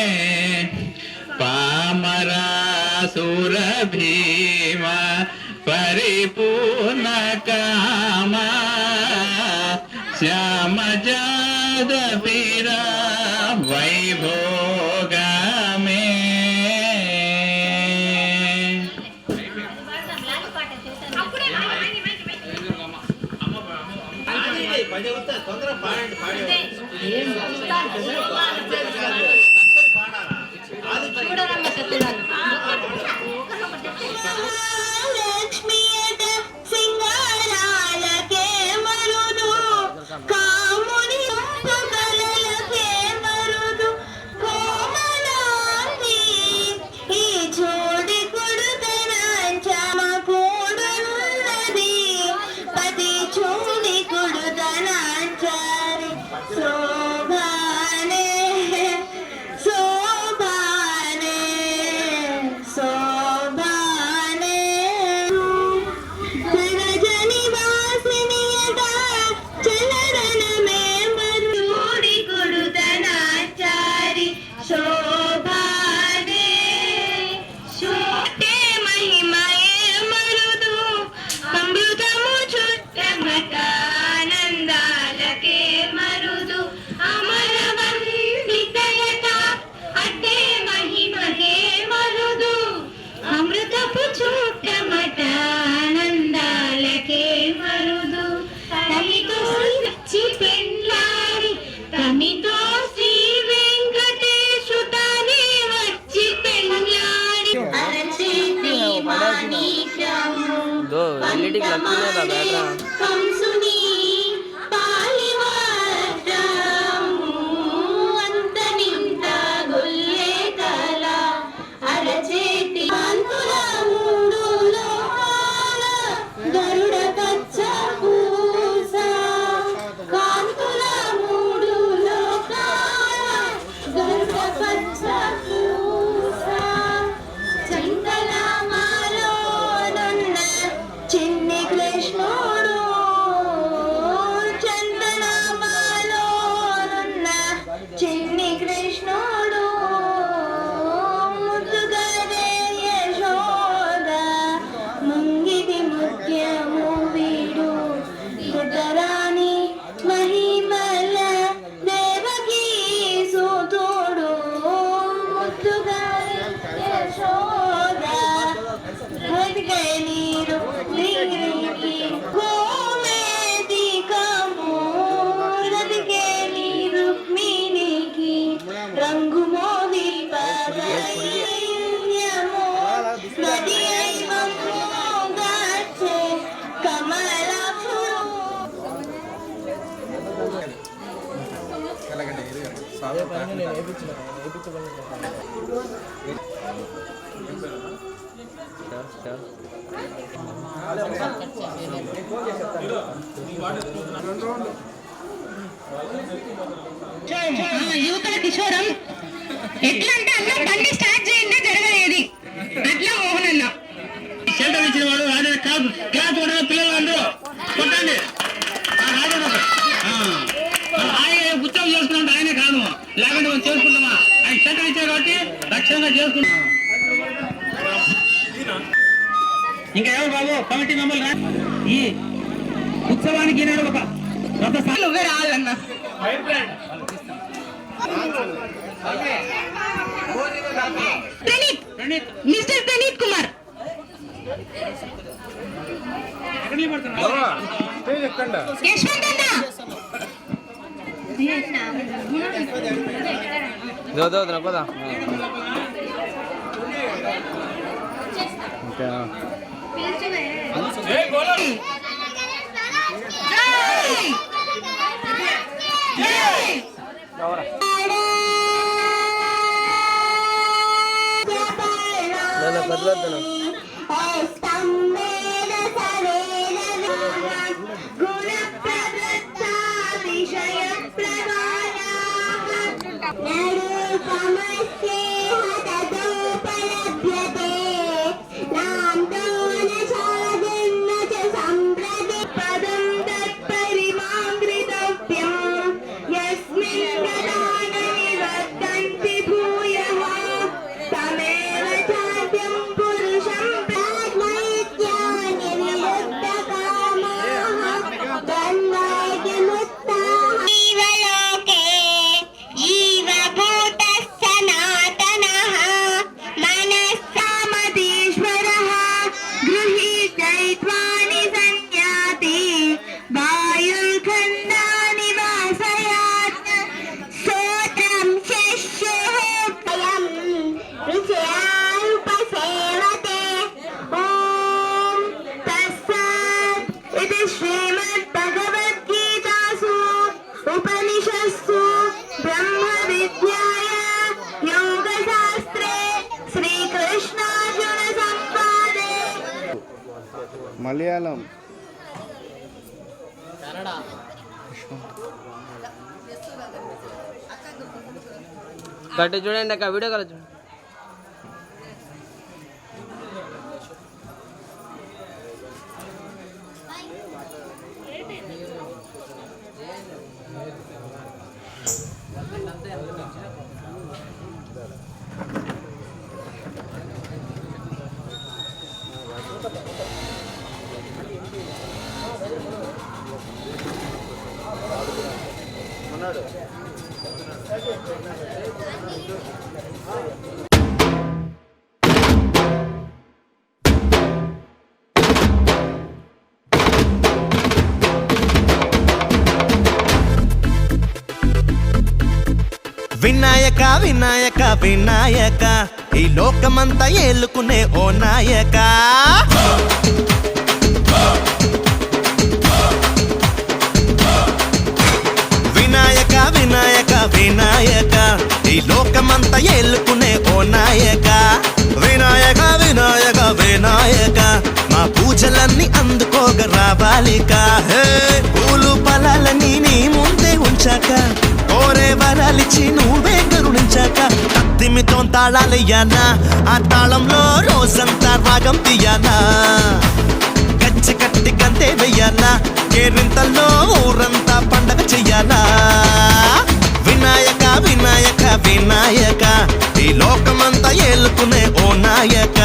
పామరాసుర భీమ పరిపూర్ణ కామ శ్యామ జాదపిర వైభోగమే లక్ష్మీయత సింగా శోభానే శోభానే శోభానే జనజని వాసినియట చలరనమే మరుడి కొడుతనాచారి శోభానే శోభే మహిమయే మరుదు అమృతము చుట్టమట ఆనందాలకే మరుదు అమరవందితయట అట్టే మహిమకే మరుదు అమృతపు చుట్టమట ఆనందాలకే మరుదు తమితో వచ్చి పెండ్లాడి తమితో శ్రీ వెంకటేశు తానే వచ్చి పెండ్లాడి అరచేతి మాణిక్యము కంసుని పాలివాటము అంతనింత గొల్లే కల అరచేతి కాంతుల మూడు లోకాల గరుడ కచ్చ పూస కాంతుల మూడు లోకాల గరుడ కచ్చ పూస చందనమాలోనున్న చిన్ని కృష్ణుడు చందనమాలోనున్న చిన్ని కృష్ణుడు ముద్దుగరే యశోద ముంగిది ముత్యము వీడు గుడ్డరాని మహిమల దేవకీ సూతుడు ముద్దుగరే యశోద హృదయ నీరు లింగికి గోమేదికము హృదయ నీరు రుక్మిణికి రంగు మోవి పదయము నది ఐవము గాచే కమలపురు యువకుల కిషోరం ఎట్లా అంటే అన్న బండి స్టార్ట్ చేయండి జరగలేదు అట్లా మోహన్ అన్న సెంటర్ ఇచ్చిన వాడు ఆయన క్లాస్ కొట్టిన పిల్లలు అందరూ కొట్టండి ఆయన ఉద్యోగం చేసుకున్నాం ఆయనే కాదు లేకుంటే మనం చేసుకుంటామా ఆయన సెంటర్ ఇచ్చారు కాబట్టి లక్ష్యంగా చేసుకుంటాం. ఇంకా ఎవరు బాబు కమిటీ మెంబర్లు ఈ ఉత్సవానికి ఈనాడు ఒక రథస్థానం నువ్వే రావాలన్నా ప్రణీత్ మిస్టర్ ప్రణీత్ కుమార్ యశ్వంత్ అన్న పదా ఇంకా మలయాళం గట్టి చూడండి అక్క, వీడియో కాల్ చూడండి. వినాయక వినాయక వినాయక ఈ లోకమంతా ఏలుకునే ఓ నాయక వినాయక వినాయక వినాయక ఈ లోకమంతా ఏలుకునే ఓ నాయక వినాయక వినాయక వినాయక మా పూజలన్నీ అందుకోగ రావాలిక హే పూలు ఫలాలని నీ ముందే ఉంచాక కోరే వరాలిచ్చి నువ్వే కరుణించాక కత్తిమితో తాళాలయ్యానా ఆ తాళంలో రోజంతా రాగం తీయాలా గచ్చి కట్టి కంతే వెయ్యాలా కేరింతల్లో ఊరంతా పండగ చెయ్యాలా వినాయక వినాయక వినాయక ఈ లోకమంతా ఏలుకునే ఓ నాయక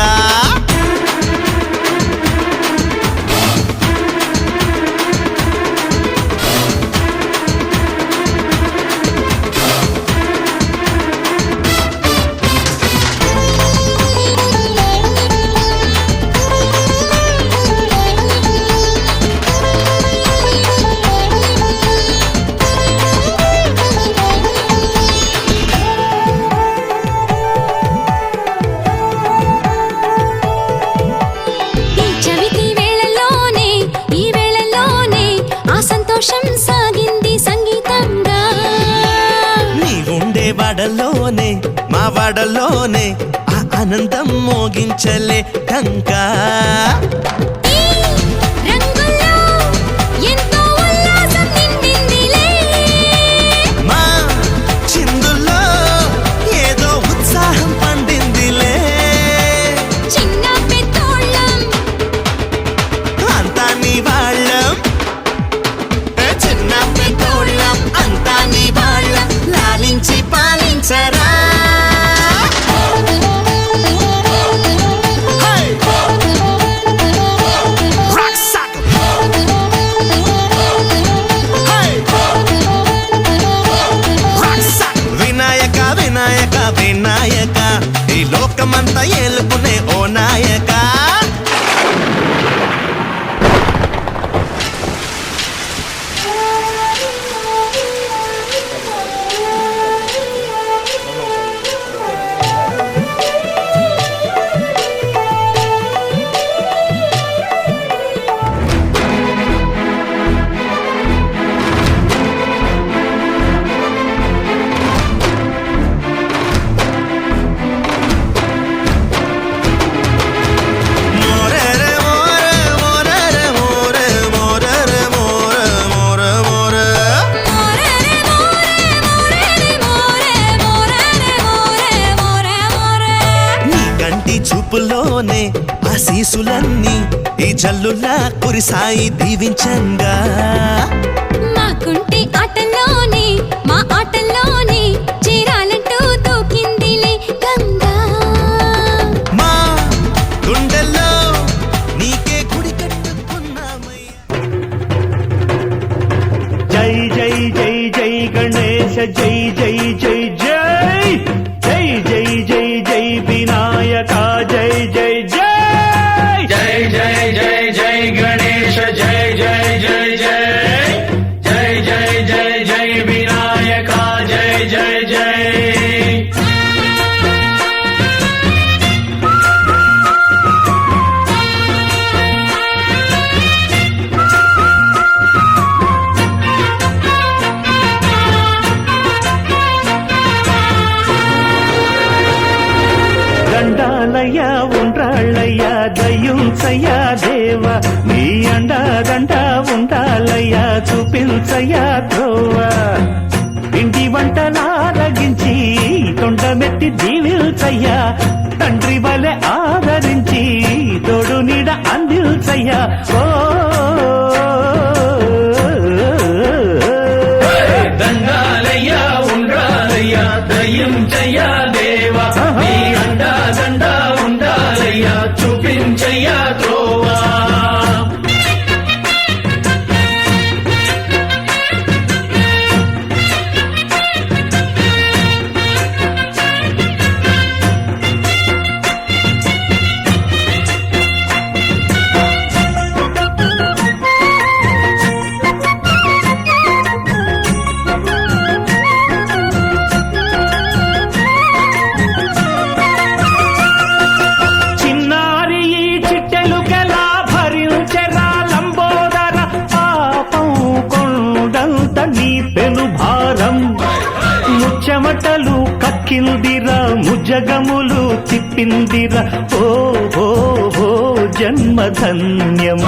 వాడలోనే మా వాడలోనే ఆ ఆనందం మోగించలే టంకా మా చిందుల్లో ఏదో ఉత్సాహం పండిందిలే చిన్న పెద్దోళ్ళం అంతా నీ వాళ్ళం చిన్న పెద్దోళ్ళం అంతా నీ వాళ్ళం లాలించి పాలించరా వినాయక వినాయక వినాయక ఈ లోకమంతా ఏలుకునే ఓ నాయక చూపులోనే ఆశీసులన్నీ ఈ జల్లులా కురిసాయి దీవించంగా మాకుంటే ఆటల్లోనే మా ఆటల్లోనే చేరాలంటూ దూకిందిలే గంగా మా గుండెల్లో నీకే గుడి కట్టుకున్నామయ్యా జై జై జై జై గణేశ జై జై జై జై జై జై జై జై వినాయక జై జై జై జై జై జై జై గణేశ జై జై జై జై జై జై జై జై వినాయక జై జై జై దండాలయ్యా ఉండ్రాళ్ళయ్యా దయ్యుంచయ్యా దేవ నీ అండాదండ ఉండాలయ్యా చూపించ చూపించయ్యా త్రోవ ఇంటి వంటలారగించి తొండమెత్తి దీవిల్చయ్యా తండ్రి వలె ఆదరించి తోడు నీడ అందిల్చయ్యా ఓ దండాలయ్యా ఉండాలయ్యా దయించయ్యా దేవా నీ అండా దండా ఉండాలయ్యా చూపించయ్యా త్రోవా చెమటలు కక్కిందిరా ముజగములు తిప్పిందిరా ఓ ఓ ఓ జన్మధన్యం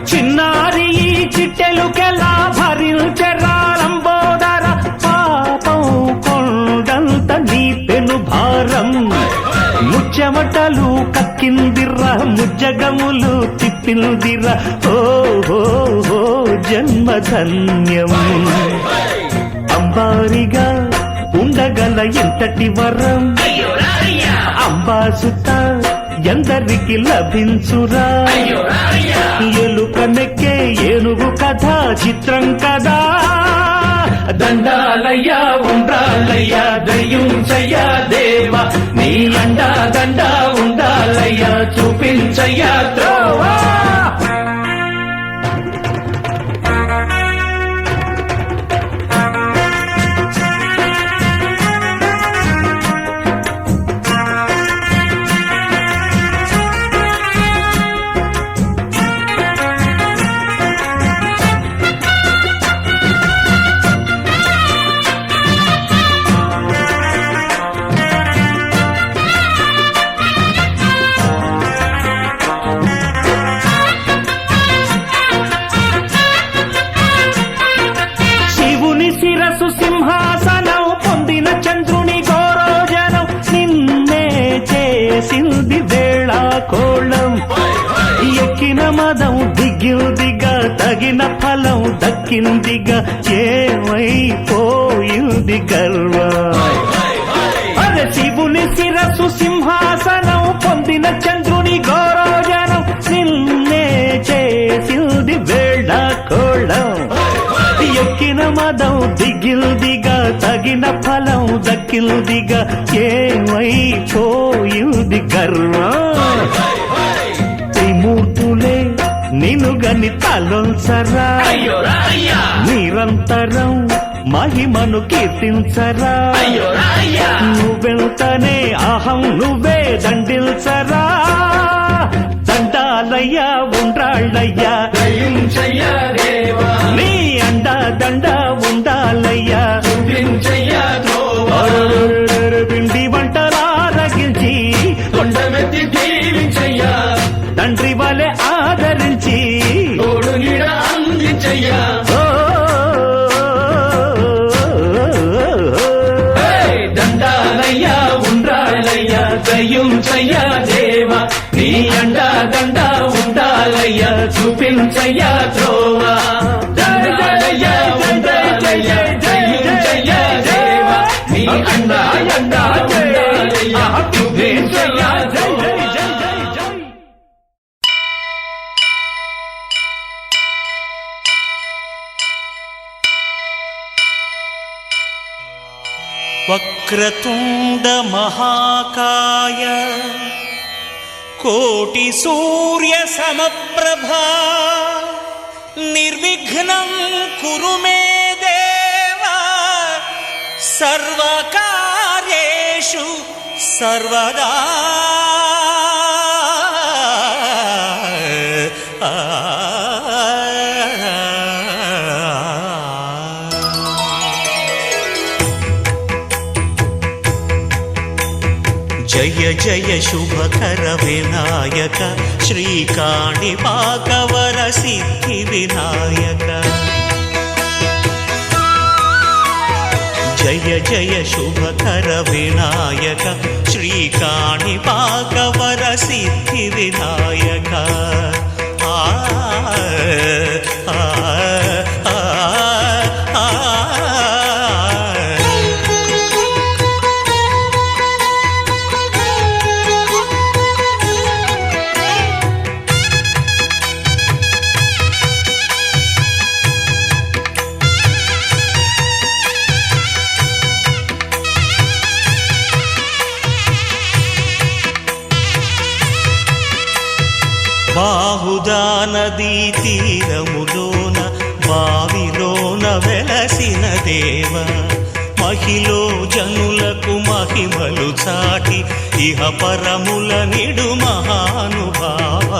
చిన్నారి ఈ చిట్టెలుకెలా భరించెరా లంబోదర పాపం కొండంత నీ పెను భారం ముచ్చెమటలు కక్కిందిరా ముజ్జగములు తిప్పిందిరా ఓ ఓ ఓ జన్మధన్యం అంబారిగా ఉండగల ఎంతటి వరం అంబాసుత ఎందరికి లభించురా ఎలుక నెక్కే ఏనుగు కథ చిత్రం కదా దండాలయ్యా ఉండాలయ్యా దయించయ్యా దేవా నీ అండా దండా ఉండాలయ్యా చూపించయ్యా త్రోవా శిరసు సింహాసనం పొందిన చంద్రుని గౌరోజనం నిన్నే చేసింది వేళ కోళం ఎక్కిన మదం దిగిందిగా తగిన ఫలం దక్కిందిగా ఏమైపోయింది గర్వం అరే శివుని శిరసు సింహాసనం పొందిన చంద్రుని గౌరోజనం నిన్నే చేసింది వేళ కోళం ఎక్కిన మదం దిగిల్దిగా తగిన ఫలం దక్కిల్దిగా ఏమైపోయింది గర్వం త్రిమూర్తులే నిన్ను గని తలొల్సరా నిరంతరం మహిమను కీర్తించరా నువ్వెంతనే అహం నువ్వే దండిల్సరా దండాలయ్యా ఉండ్రాళ్ళయ్యా దయించయ్యా దేవా నీ అండా దండా ఉండాలయ్యా చూపించయ్యా త్రోవా పిండి వంటలారగించి కొండమెత్తి దీవించయ్యా తండ్రి వలె ఆదరించి తోడు నీడ అందించయ్యా దండాలయ్యా ఉండ్రాళ్ళయ్యా దయించయ్యా దేవా నీ అండా దండా ఉండాలయ్యా చూపించయ్యా త్రోవా దండాలయ్యా ఉండాలయ్యా దయించయ్యా దేవా నీ అండా దండా ఉండాలయ్యా చూపించయ్యా త్రోవా వక్రతుండ మహాకాయ కోటి సూర్య సమప్రభా నిర్విఘ్నం కురు మే దేవా సర్వకార్యేషు సర్వదా జయ జయ శుభకర వినాయక శ్రీకాణిపాకవర సిద్ధి వినాయక జయ శుభకర వినాయక శ్రీకాణిపాకవర సిద్ధి వినాయక ఆ ఆ ఆ ఆ బాహుదా నదీ తీరములోన బావిలోన వెలసిన దేవ మహిలో జనులకు మహిమలు చాటి ఇహ పరముల నిడు మహానుభావ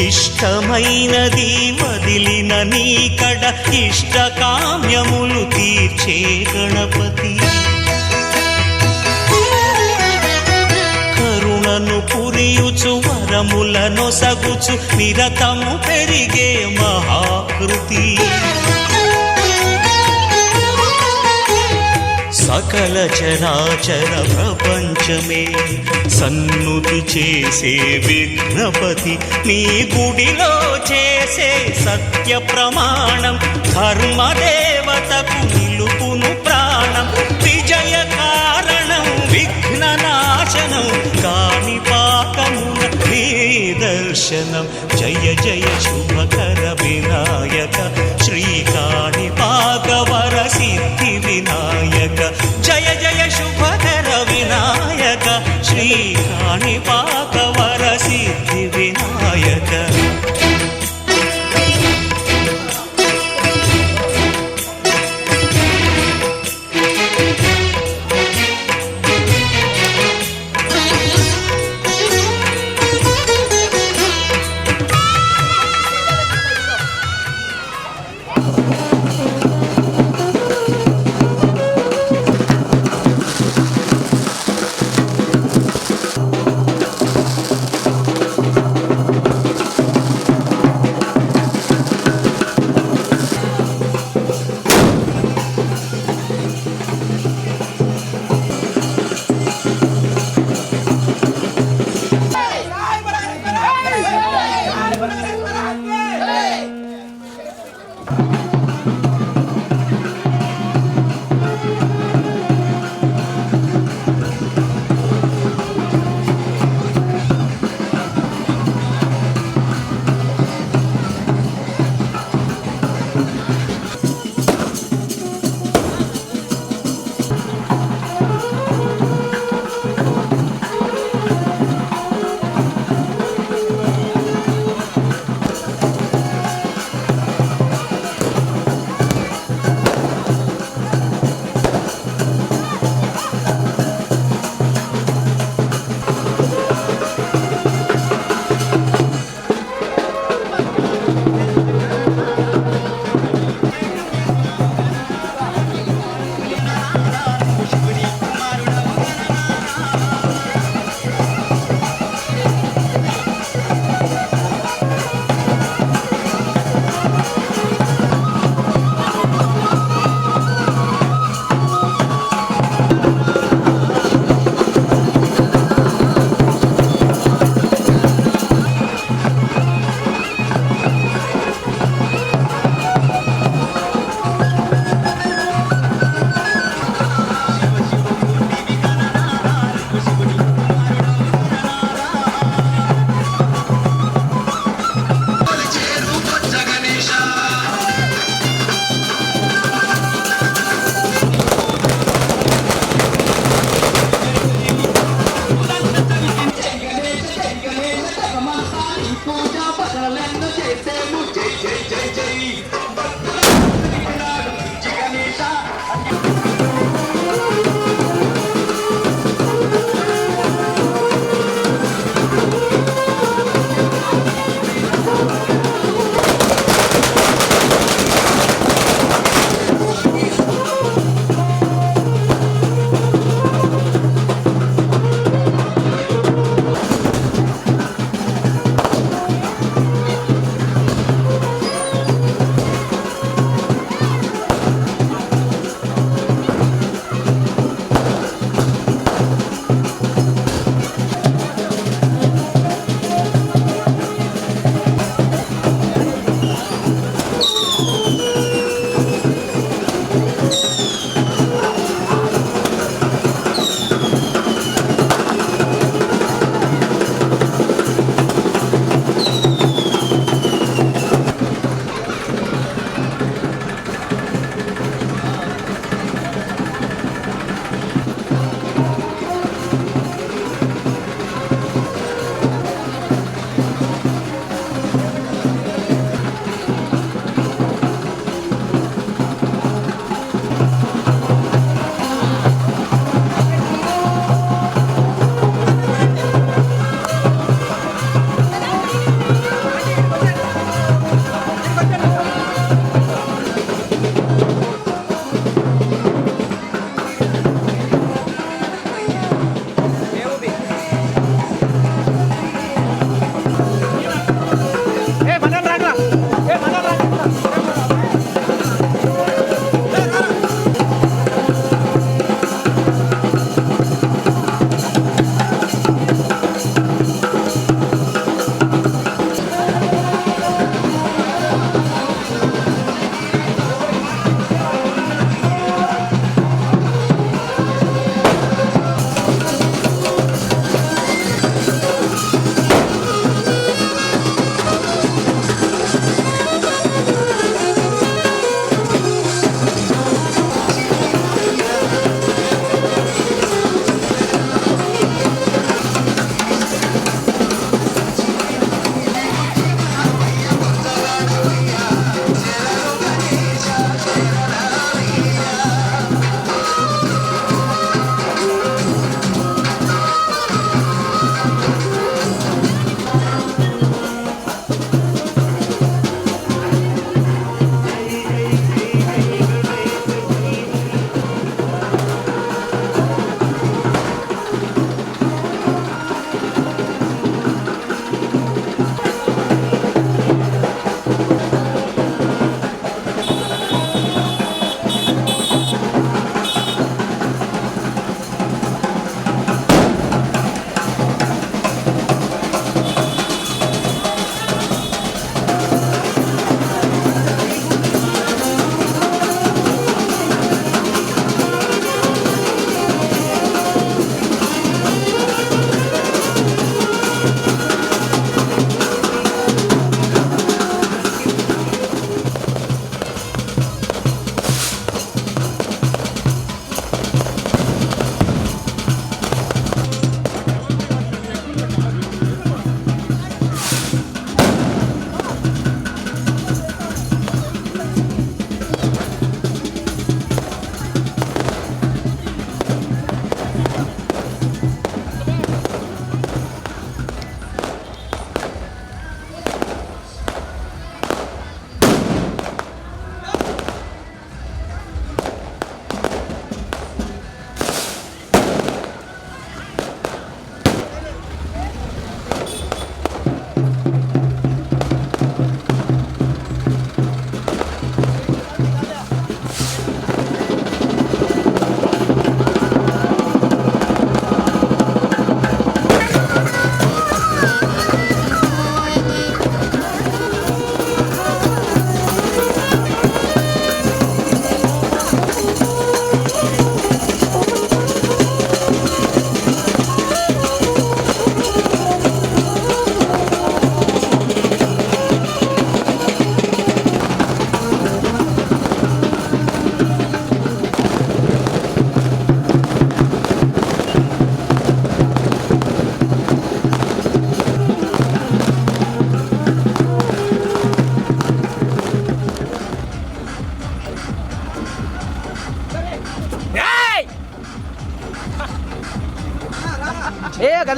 ఇష్టమైనది వదిలిన నీకడ ఇష్ట కామ్యములు తీర్చే గణపతి కరుణను పురియుచు వరములను సగుచు నిరతము పెరిగే మహాకృతి సకల చరాచర ప్రపంచమే సన్నుతి చేసే విఘ్నపతి నీ గుడిలో చేసే సత్య ప్రమాణం ధర్మదేవతకు నిలుపును ప్రాణం విజయ కారణం విఘ్న నాశనం కాణిపాకమున నీ దర్శనం జయ జయ శుభకర వినాయక శ్రీకాణిపాకవర సిద్ధి వినాయక జయ జయ శుభకర వినాయక శ్రీకాణిపాకవర సిద్ధి వినాయక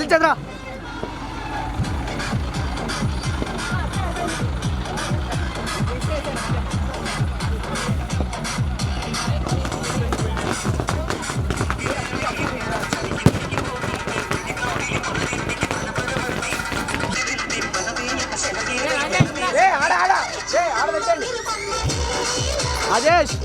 చంద్ర ఆడ ఆడ పెట్టండి రాజేష్